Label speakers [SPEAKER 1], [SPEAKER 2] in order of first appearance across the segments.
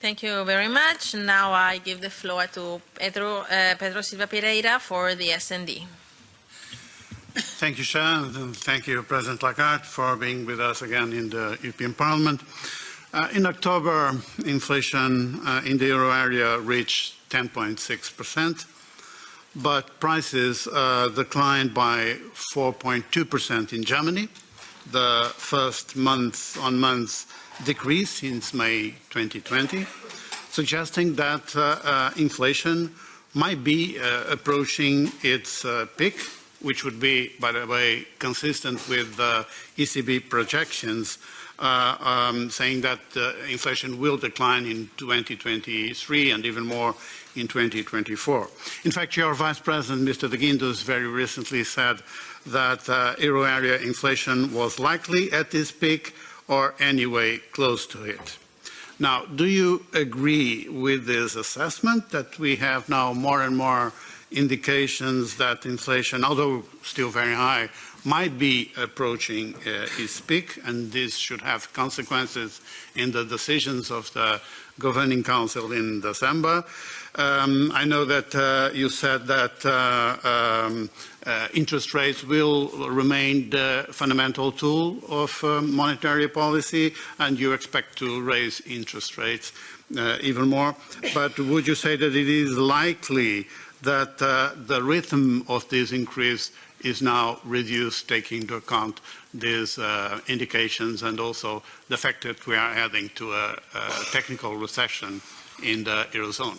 [SPEAKER 1] Thank you very much. Now I give the floor to Pedro Silva Pereira for the S&D.
[SPEAKER 2] Thank you, Chair, and thank you, President Lagarde, for being with us again in the European Parliament. In October, inflation in the euro area reached 10.6%, but prices declined by 4.2% in Germany, the first month-on-month decrease since May 2020, suggesting that inflation might be approaching its peak, which would be, by the way, consistent with the ECB projections, saying that inflation will decline in 2023 and even more in 2024. In fact, your Vice President, Mr. de Guindos, very recently said that euro area inflation was likely at this peak or anyway close to it. Now, do you agree with this assessment that we have now more and more indications that inflation, although still very high, might be approaching its peak, and this should have consequences in the decisions of the Governing Council in December? I know that you said that interest rates will remain the fundamental tool of monetary policy, and you expect to raise interest rates even more. But would you say that it is likely that the rhythm of this increase is now reduced, taking into account these indications and also the fact that we are heading to a technical recession in the Eurozone?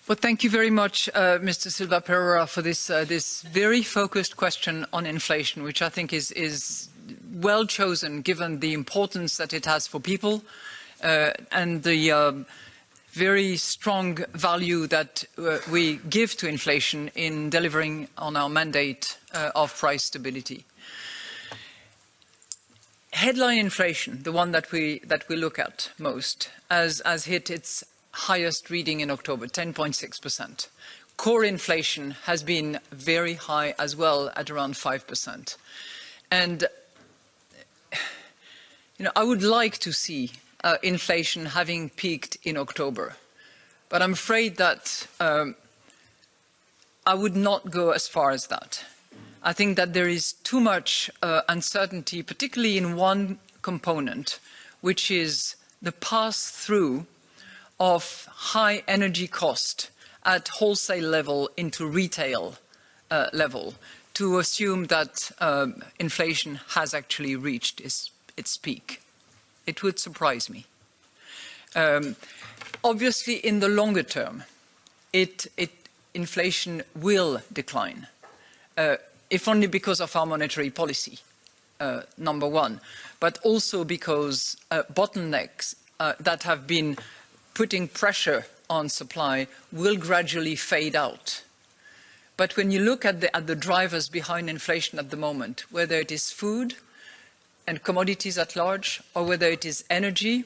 [SPEAKER 3] Well, thank you very much, Mr. Silva Pereira, for this very focused question on inflation, which I think is well chosen given the importance that it has for people and the very strong value that we give to inflation in delivering on our mandate of price stability. Headline inflation, the one that we look at most, has hit its highest reading in October, 10.6%. Core inflation has been very high as well, at around 5%. And I would like to see inflation having peaked in October, but I'm afraid that I would not go as far as that. I think that there is too much uncertainty, particularly in one component, which is the pass-through of high energy cost at wholesale level into retail level, to assume that inflation has actually reached its peak. It would surprise me. Obviously, in the longer term, inflation will decline, if only because of our monetary policy, number one, but also because bottlenecks that have been putting pressure on supply will gradually fade out. But when you look at the drivers behind inflation at the moment, whether it is food and commodities at large, or whether it is energy,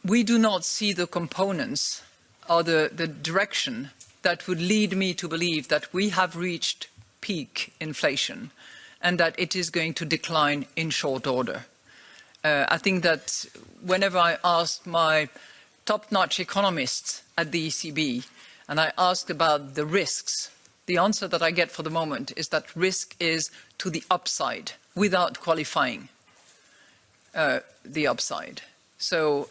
[SPEAKER 3] we do not see the components or the direction that would lead me to believe that we have reached peak inflation and that it is going to decline in short order. I think that whenever I asked my top-notch economists at the ECB and I asked about the risks, the answer that I get for the moment is that risk is to the upside, without qualifying the upside. So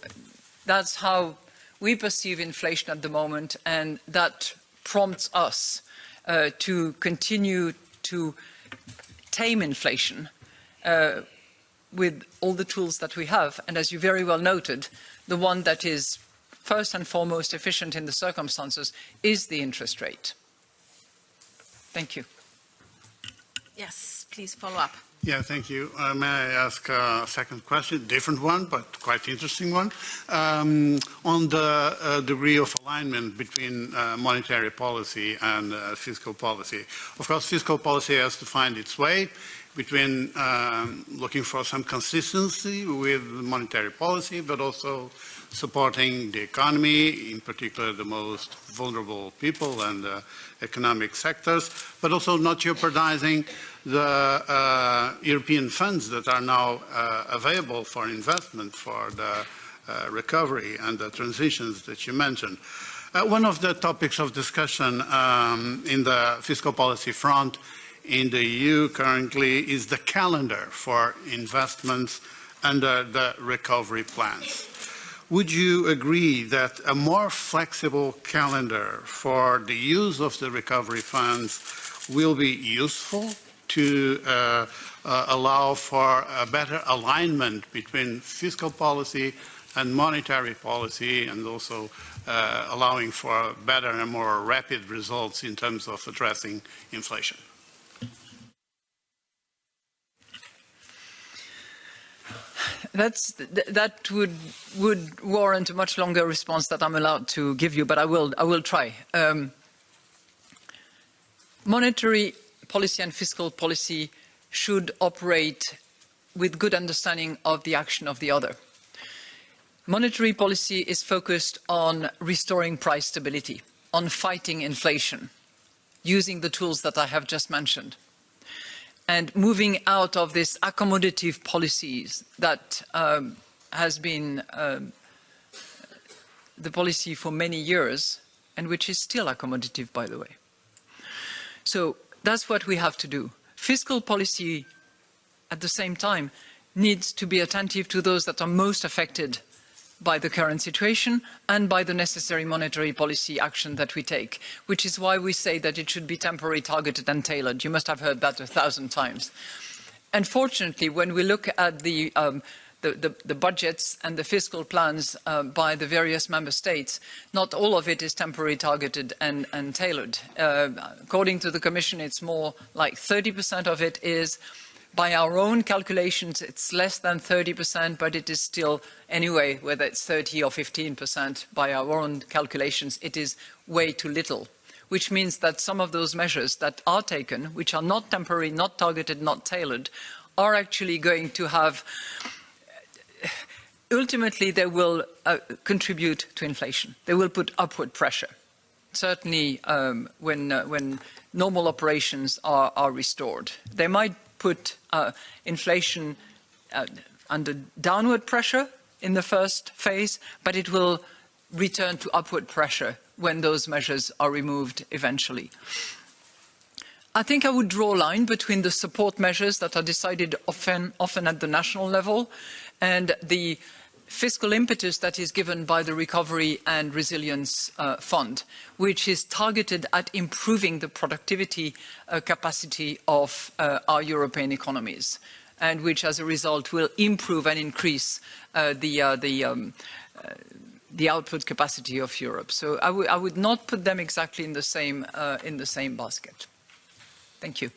[SPEAKER 3] that's how we perceive inflation at the moment, and that prompts us to continue to tame inflation with all the tools that we have. And as you very well noted, the one that is first and foremost efficient in the circumstances is the interest rate. Thank you.
[SPEAKER 1] Yes, please follow up.
[SPEAKER 2] Yeah, thank you. May I ask a second question, different one, but quite interesting one, on the degree of alignment between monetary policy and fiscal policy. Of course, fiscal policy has to find its way. between looking for some consistency with monetary policy, but also supporting the economy, in particular the most vulnerable people and economic sectors, but also not jeopardizing the European funds that are now available for investment for the recovery and the transitions that you mentioned. One of the topics of discussion in the fiscal policy front in the EU currently is the calendar for investments under the recovery plans. Would you agree that a more flexible calendar for the use of the recovery funds will be useful to allow for a better alignment between fiscal policy and monetary policy, and also allowing for better and more rapid results in terms of addressing inflation?
[SPEAKER 3] That would warrant a much longer response that I'm allowed to give you, but I will try. Monetary policy and fiscal policy should operate with good understanding of the action of the other. Monetary policy is focused on restoring price stability, on fighting inflation, using the tools that I have just mentioned, and moving out of this accommodative policies that has been the policy for many years, and which is still accommodative, by the way. So that's what we have to do. Fiscal policy, at the same time, needs to be attentive to those that are most affected by the current situation and by the necessary monetary policy action that we take, which is why we say that it should be temporary, targeted and tailored. You must have heard that 1,000 times. Unfortunately, when we look at the budgets and the fiscal plans by the various member states, not all of it is temporary, targeted and tailored. According to the Commission, it's more like 30% of it is. By our own calculations, it's less than 30%, but it is still, anyway, whether it's 30 or 15%, by our own calculations, it is way too little, which means that some of those measures that are taken, which are not temporary, not targeted, not tailored, are actually going to have, ultimately, they will contribute to inflation. They will put upward pressure, certainly when normal operations are restored. They might put inflation under downward pressure in the first phase, but it will return to upward pressure when those measures are removed eventually. I think I would draw a line between the support measures that are decided often at the national level and the fiscal impetus that is given by the Recovery and Resilience Fund, which is targeted at improving the productivity capacity of our European economies, and which as a result will improve and increase the output capacity of Europe. So I would not put them exactly in the same basket. Thank you.